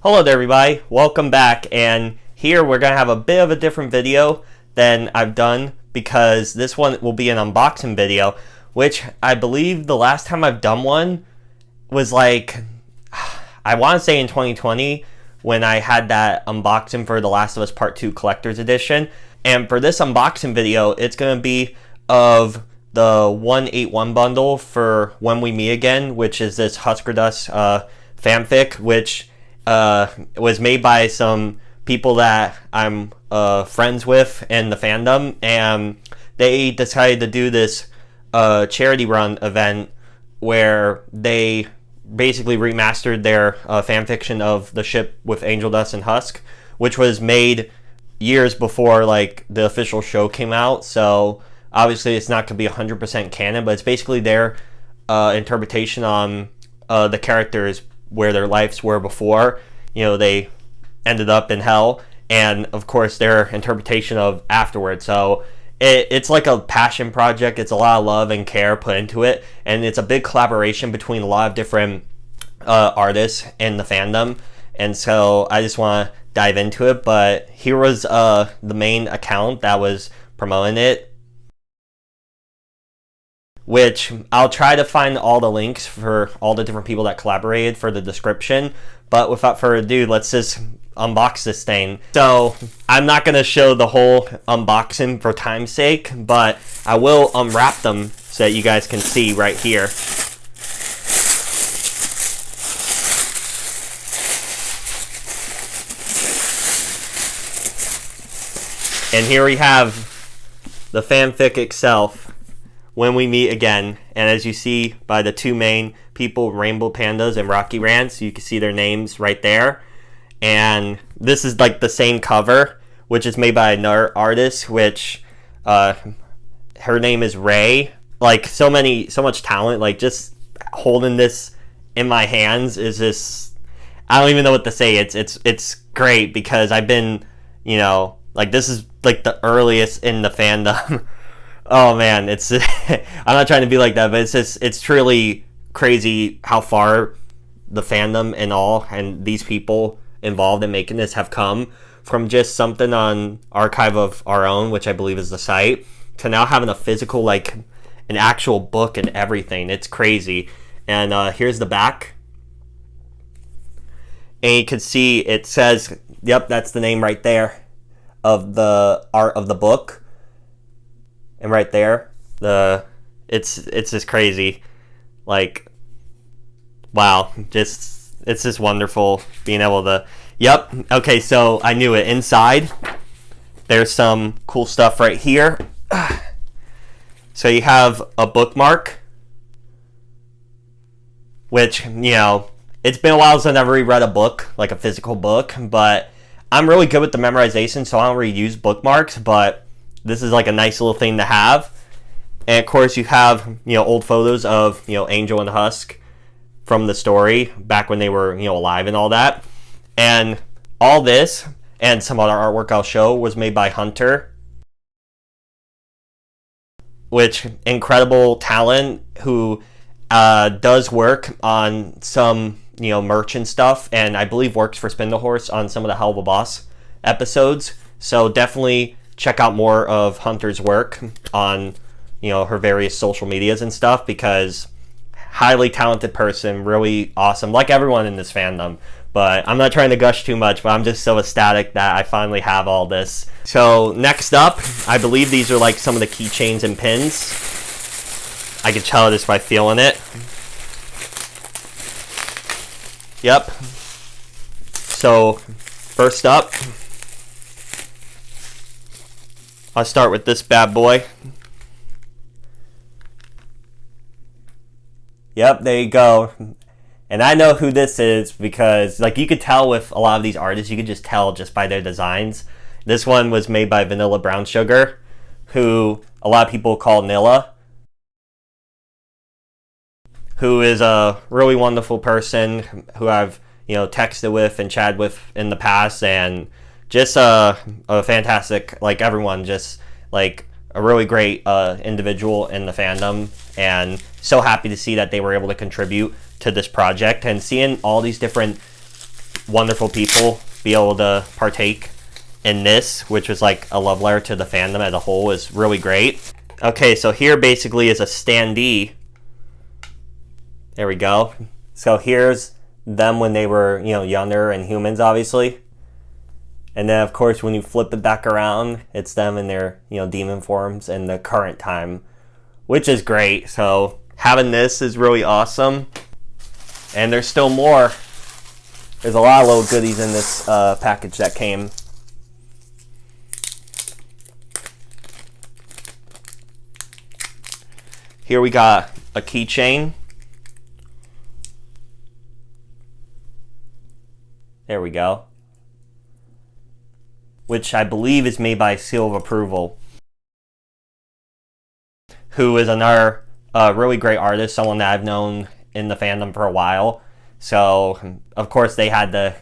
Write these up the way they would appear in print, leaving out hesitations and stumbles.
Hello there everybody, welcome back, and here we're going to have a bit of a different video than I've done because this one will be an unboxing video, which I believe the last time I've done one was like, I want to say in 2020 when I had that unboxing for The Last of Us Part 2 Collector's Edition. And for this unboxing video, it's going to be of the 181 bundle for When We Meet Again, which is this Huskerdust fanfic, which was made by some people that I'm friends with in the fandom, and they decided to do this charity run event where they basically remastered their fanfiction of the ship with Angel Dust and Husk, which was made years before like the official show came out. So obviously it's not going to be 100% canon, but it's basically their interpretation on the characters where their lives were before, you know, they ended up in hell, and of course their interpretation of afterwards. So it's like a passion project. It's a lot of love and care put into it, and it's a big collaboration between a lot of different artists in the fandom. And so I just want to dive into it, but here was the main account that was promoting it, which I'll try to find all the links for all the different people that collaborated for the description. But without further ado, let's just unbox this thing. So I'm not going to show the whole unboxing for time's sake, but I will unwrap them so that you guys can see right here. And here we have the fanfic itself, When We Meet Again. And as you see by the two main people, Rainbow Pandas and Rocky Rants, you can see their names right there. And this is like the same cover, which is made by another artist, which her name is Ray. Like so much talent. Like just holding this in my hands is just, I don't even know what to say. It's great because I've been, you know, like this is like the earliest in the fandom. Oh man, it's I'm not trying to be like that, but it's truly crazy how far the fandom and all, and these people involved in making this have come from just something on Archive of Our Own, which I believe is the site, to now having a physical, like an actual book and everything. It's crazy. And here's the back, and you can see it says, yep, that's the name right there of the art of the book. And right there, it's just crazy. Like, wow, it's just wonderful being able to, yep, okay, so I knew it. Inside, there's some cool stuff right here. So you have a bookmark, which, you know, it's been a while since I've reread a book, like a physical book, but I'm really good with the memorization, so I don't really use bookmarks, but this is like a nice little thing to have. And of course you have, you know, old photos of, you know, Angel and Husk from the story back when they were, you know, alive and all that. And all this and some other artwork I'll show was made by Hunter, which incredible talent who does work on some, you know, merchant stuff, and I believe works for Spindlehorse on some of the Hell of a Boss episodes. So definitely check out more of Hunter's work on, you know, her various social medias and stuff, because highly talented person, really awesome, like everyone in this fandom. But I'm not trying to gush too much, but I'm just so ecstatic that I finally have all this. So next up, I believe these are like some of the keychains and pins. I can tell this by feeling it. Yep. So first up, I'll start with this bad boy. Yep, there you go. And I know who this is because, like, you could tell with a lot of these artists, you could just tell just by their designs. This one was made by Vanilla Brown Sugar, who a lot of people call Nilla, who is a really wonderful person who I've, you know, texted with and chatted with in the past, and just a fantastic, like everyone, just like a really great individual in the fandom, and so happy to see that they were able to contribute to this project, and seeing all these different wonderful people be able to partake in this, which was like a love letter to the fandom as a whole, is really great. Okay, so here basically is a standee. There we go. So here's them when they were, younger and humans, obviously. And then, of course, when you flip it back around, it's them in their, demon forms in the current time, which is great. So having this is really awesome. And there's still more. There's a lot of little goodies in this package that came. Here we got a keychain. There we go. Which I believe is made by Seal of Approval, who is another really great artist, someone that I've known in the fandom for a while. So, of course, they had to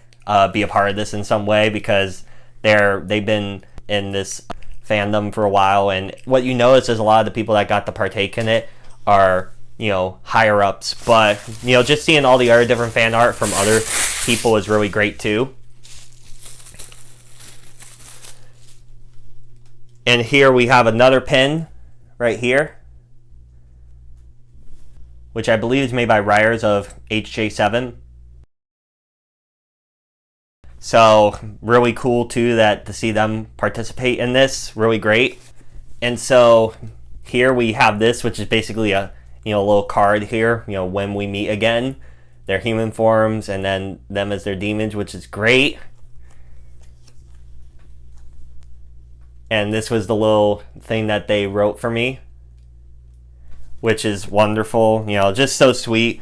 be a part of this in some way because they've been in this fandom for a while. And what you notice is a lot of the people that got to partake in it are, higher ups. But, just seeing all the other different fan art from other people is really great too. And here we have another pin right here, which I believe is made by writers of HJ7. So really cool too to see them participate in this. Really great. And so here we have this, which is basically a little card here. When we meet again, their human forms, and then them as their demons, which is great. And this was the little thing that they wrote for me, which is wonderful. Just so sweet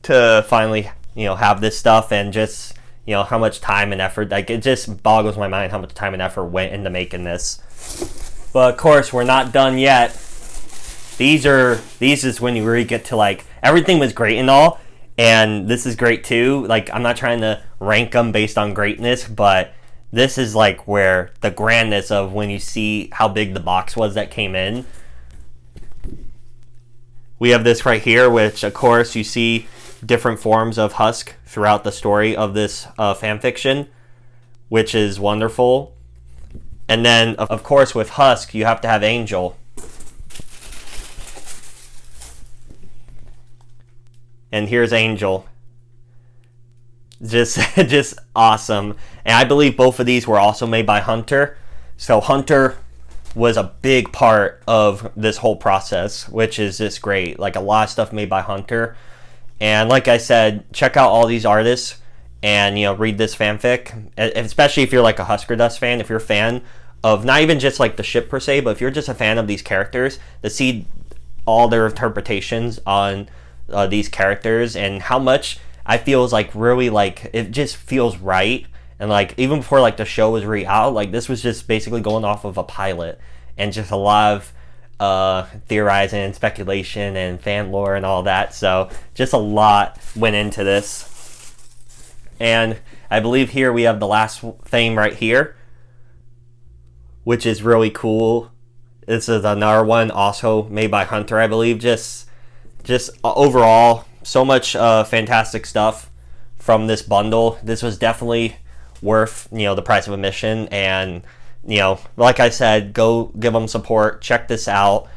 to finally, have this stuff, and just, how much time and effort, like, it just boggles my mind how much time and effort went into making this. But of course, we're not done yet. These is when you really get to, like, everything was great and all, and this is great too. Like, I'm not trying to rank them based on greatness, but this is like where the grandness of when you see how big the box was that came in. We have this right here, which of course you see different forms of Husk throughout the story of this fanfiction, which is wonderful. And then of course with Husk you have to have Angel. And here's Angel. Just awesome. And I believe both of these were also made by Hunter. So Hunter was a big part of this whole process, which is just great. Like, a lot of stuff made by Hunter. And like I said, check out all these artists and, read this fanfic. Especially if you're like a Huskerdust fan, if you're a fan of not even just like the ship per se, but if you're just a fan of these characters, to see all their interpretations on these characters and how much I feel is like really, like, it just feels right. And like, even before like the show was really out, like, this was just basically going off of a pilot, and just a lot of theorizing and speculation and fan lore and all that. So just a lot went into this. And I believe here we have the last thing right here, which is really cool. This is another one also made by Hunter, I believe. Just overall, so much fantastic stuff from this bundle. This was definitely worth, the price of admission. And, like I said, go give them support. Check this out.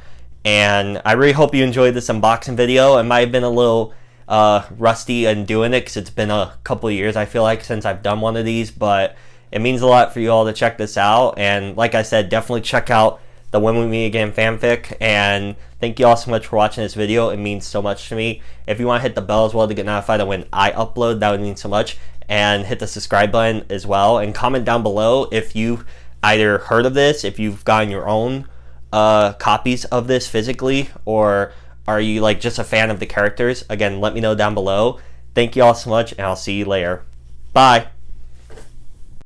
And I really hope you enjoyed this unboxing video. It might have been a little rusty in doing it because it's been a couple of years, I feel like, since I've done one of these. But it means a lot for you all to check this out. And like I said, definitely check out the When We Meet Again fanfic. And thank you all so much for watching this video. It means so much to me. If you want to hit the bell as well to get notified of when I upload, that would mean so much. And hit the subscribe button as well. And comment down below if you've either heard of this, if you've gotten your own copies of this physically, or are you like just a fan of the characters. Again, let me know down below. Thank you all so much, and I'll see you later. Bye.